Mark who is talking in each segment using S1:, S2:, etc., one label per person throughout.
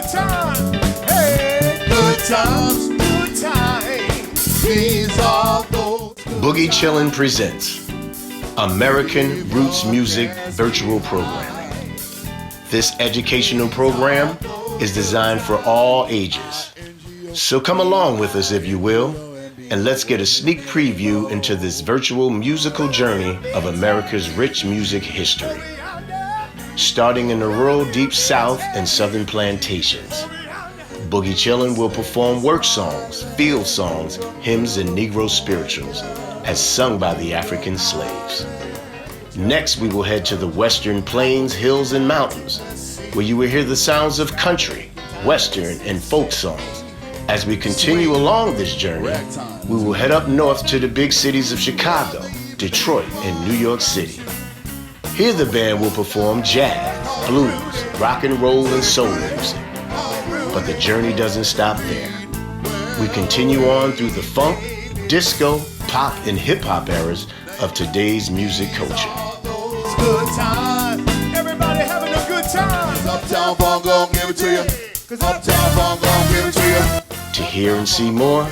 S1: good time. Hey, good times, good times. These are those.
S2: Boogie Chillun presents American Roots Music Virtual Programming. This educational program is designed for all ages. So come along with us if you will, and let's get a sneak preview into this virtual musical journey of America's rich music history. Starting in the rural deep south and southern plantations, Boogie Chillun will perform work songs, field songs, hymns, and Negro spirituals as sung by the African slaves. Next, we will head to the western plains, hills, and mountains, where you will hear the sounds of country, western, and folk songs. As we continue along this journey, we will head up north to the big cities of Chicago, Detroit, and New York City. Here the band will perform jazz, blues, rock and roll, and soul music. But the journey doesn't stop there. We continue on through the funk, disco, pop, and hip-hop eras of today's music culture.
S1: It's good time. Everybody having a good time. Uptown Funk gon' give it to you. Cause Uptown Funk gon' give it to you.
S2: To hear and see more,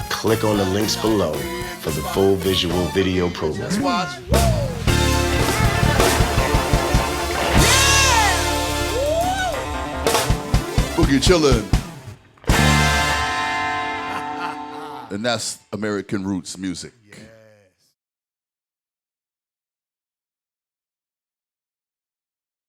S2: click on the links below for the full visual video program.
S1: Let's watch.
S3: Boogie Chillun. And that's American Roots Music.